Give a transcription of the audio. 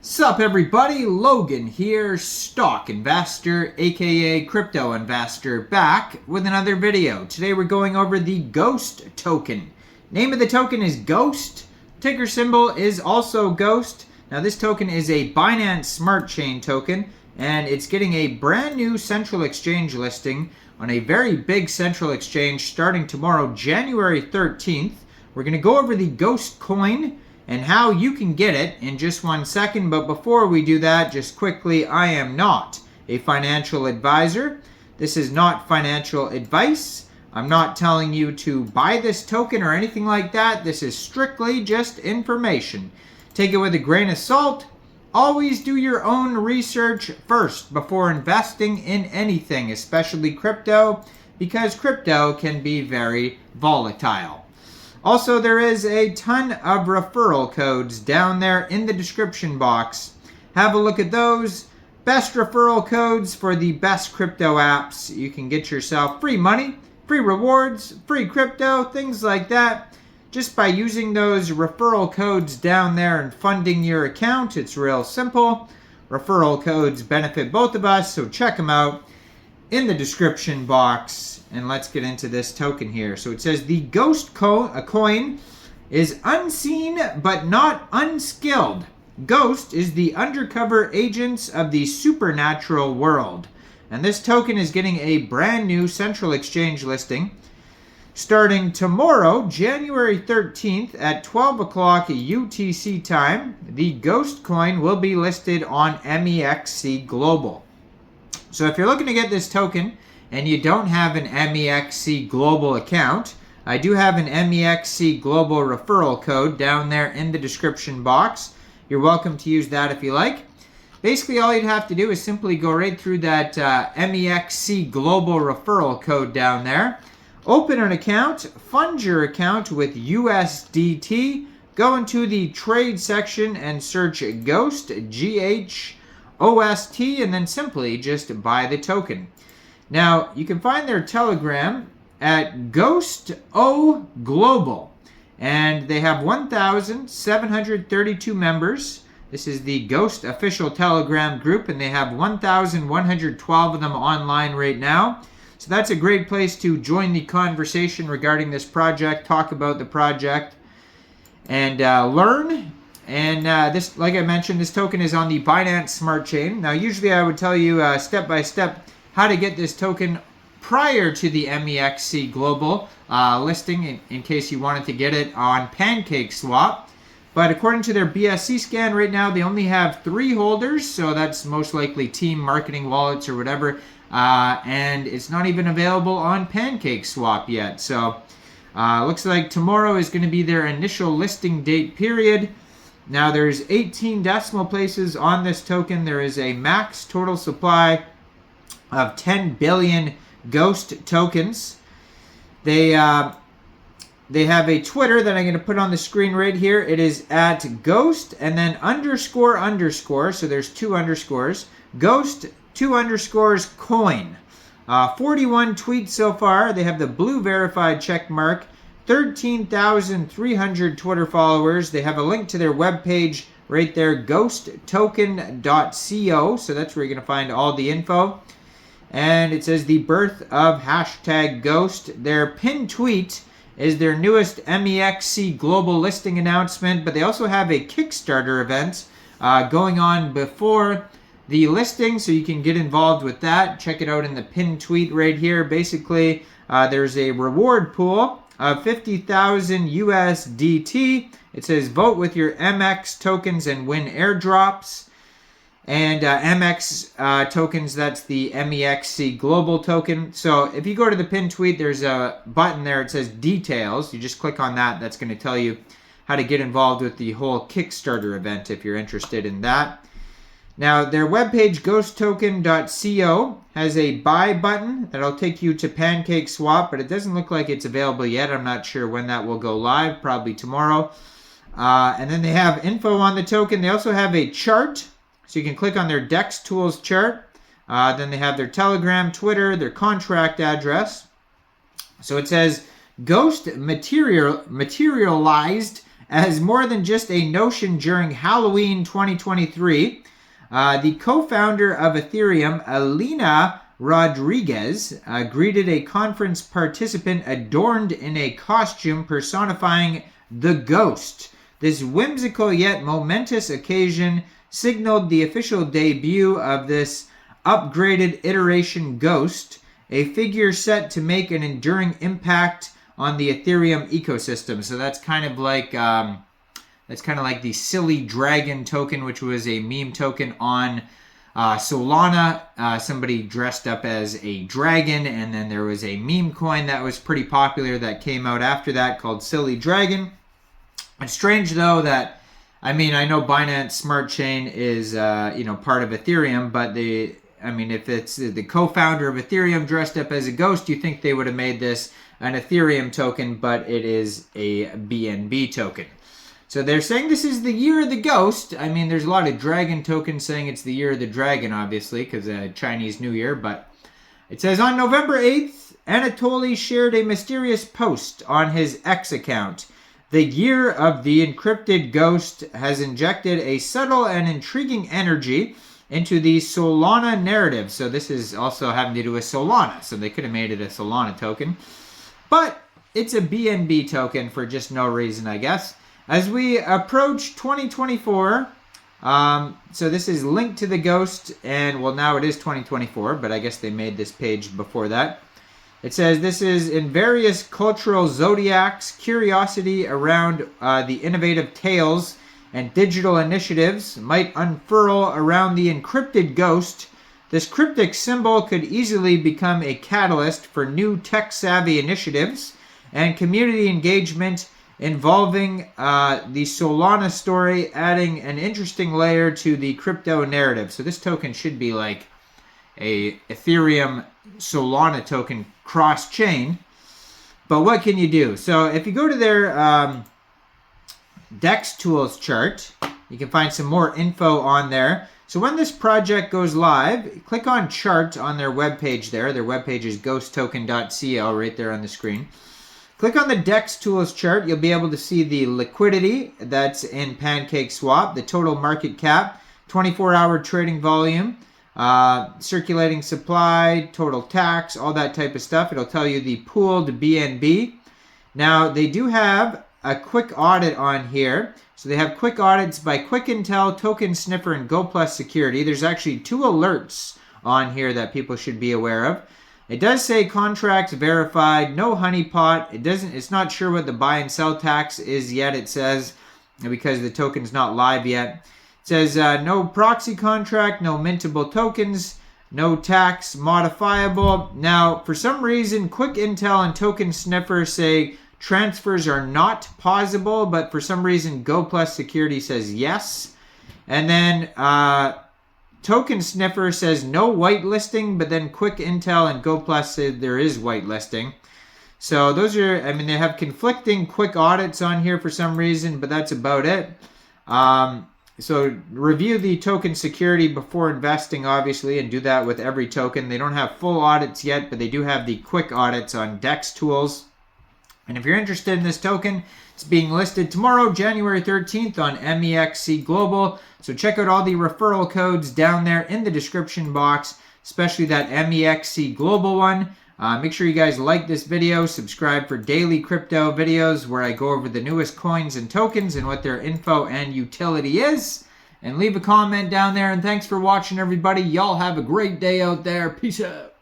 Sup everybody, Logan here, stock investor, aka crypto investor, back with another video. Today we're going over the Ghost token. Name of the token is Ghost. Ticker symbol is also Ghost. Now this token is a Binance Smart Chain token, and it's getting a brand new central exchange listing on a very big central exchange starting tomorrow, January 13th. We're going to go over the Ghost coin and how you can get it in just 1 second. But before we do that, just quickly, I am not a financial advisor. This is not financial advice. I'm not telling you to buy this token or anything like that. This is strictly just information. Take it with a grain of salt. Always do your own research first before investing in anything, especially crypto, because crypto can be very volatile. Also, there is a ton of referral codes down there in the description box. Have a look at those. Best referral codes for the best crypto apps. You can get yourself free money, free rewards, free crypto, things like that. Just by using those referral codes down there and funding your account. It's real simple. Referral codes benefit both of us, so check them out in the description box. And let's get into this token here. So it says the Ghost coin is unseen but not unskilled. Ghost is the undercover agents of the supernatural world. And this token is getting a brand new central exchange listing starting tomorrow, January 13th at 12 o'clock UTC time. The Ghost coin will be listed on Mexc Global. So if you're looking to get this token and you don't have an Mexc Global account, I do have an Mexc Global referral code down there in the description box. You're welcome to use that if you like. Basically, all you'd have to do is simply go right through that Mexc Global referral code down there. Open an account, fund your account with USDT, go into the trade section and search Ghost, GHOST, and then simply just buy the token. Now, you can find their Telegram at Ghost O Global, and they have 1,732 members. This is the Ghost official Telegram group, and they have 1,112 of them online right now. So that's a great place to join the conversation regarding this project, talk about the project, and learn. And this, like I mentioned, this token is on the Binance Smart Chain. Now, usually I would tell you step by step how to get this token prior to the Mexc Global listing in case you wanted to get it on Pancakeswap. But according to their BSC scan right now, they only have 3 holders, so that's most likely team marketing wallets or whatever. And it's not even available on Pancakeswap yet. So looks like tomorrow is going to be their initial listing date period. Now there's 18 decimal places on this token. There is a max total supply of 10 billion Ghost tokens. They have a Twitter that I'm going to put on the screen right here. It is at Ghost and then __. So there's 2 underscores. Ghost 2 underscores coin. 41 tweets so far. They have the blue verified check mark. 13,300 Twitter followers. They have a link to their webpage right there, ghosttoken.co. So that's where you're going to find all the info. And it says the birth of #Ghost. Their pinned tweet is their newest Mexc Global listing announcement, but they also have a Kickstarter event going on before the listing, so you can get involved with that. Check it out in the pinned tweet right here. Basically, there's a reward pool of 50,000 USDT. It says vote with your MX tokens and win airdrops. And MX tokens, that's the Mexc Global token. So if you go to the pinned tweet, there's a button there. It says details. You just click on that. That's going to tell you how to get involved with the whole Kickstarter event if you're interested in that. Now, their webpage, ghosttoken.co, has a buy button that'll take you to Pancakeswap, but it doesn't look like it's available yet. I'm not sure when that will go live, probably tomorrow. And then they have info on the token. They also have a chart, so you can click on their DEX Tools chart. Then they have their Telegram, Twitter, their contract address. So it says, Ghost materialized as more than just a notion during Halloween 2023. The co-founder of Ethereum, Alina Rodriguez, greeted a conference participant adorned in a costume personifying the ghost. This whimsical yet momentous occasion signaled the official debut of this upgraded iteration ghost, a figure set to make an enduring impact on the Ethereum ecosystem. So that's kind of like the silly dragon token, which was a meme token on Solana. Somebody dressed up as a dragon, and then there was a meme coin that was pretty popular that came out after that called Silly Dragon. It's strange though that, I know Binance Smart Chain is part of Ethereum, but if it's the co-founder of Ethereum dressed up as a ghost, you think they would have made this an Ethereum token, but it is a BNB token. So they're saying this is the year of the ghost. There's a lot of dragon tokens saying it's the year of the dragon, obviously, because Chinese New Year. But it says on November 8th, Anatoly shared a mysterious post on his X account. The year of the encrypted ghost has injected a subtle and intriguing energy into the Solana narrative. So this is also having to do with Solana. So they could have made it a Solana token. But it's a BNB token for just no reason, I guess. As we approach 2024, so this is linked to the ghost, and well, now it is 2024, but I guess they made this page before that. It says this is in various cultural zodiacs, curiosity around the innovative tales and digital initiatives might unfurl around the encrypted ghost. This cryptic symbol could easily become a catalyst for new tech-savvy initiatives and community engagement involving the Solana story, adding an interesting layer to the crypto narrative. So this token should be like a Ethereum Solana token cross-chain. But what can you do? So if you go to their DEX tools chart, you can find some more info on there. So when this project goes live, click on chart on their webpage there. Their webpage is ghosttoken.co right there on the screen. Click on the DEX tools chart. You'll be able to see the liquidity that's in Pancakeswap, the total market cap, 24-hour trading volume, circulating supply, total tax, all that type of stuff. It'll tell you the pooled BNB. Now, they do have a quick audit on here. So they have quick audits by Quick Intel, Token Sniffer, and Go Plus Security. There's actually 2 alerts on here that people should be aware of. It does say contracts verified, no honeypot. It's not sure what the buy and sell tax is yet, it says, because the token's not live yet. It says no proxy contract, no mintable tokens, no tax modifiable. Now, for some reason, Quick Intel and Token Sniffer say transfers are not pausable, but for some reason, Go Plus Security says yes. And then Token Sniffer says no whitelisting, but then Quick Intel and Go Plus said there is whitelisting. So those are, they have conflicting quick audits on here for some reason, but that's about it. So review the token security before investing, obviously, and do that with every token. They don't have full audits yet, but they do have the quick audits on DEX tools. And if you're interested in this token, it's being listed tomorrow, January 13th on Mexc Global. So check out all the referral codes down there in the description box, especially that Mexc Global one. Make sure you guys like this video, subscribe for daily crypto videos where I go over the newest coins and tokens and what their info and utility is. And leave a comment down there. And thanks for watching, everybody. Y'all have a great day out there. Peace out.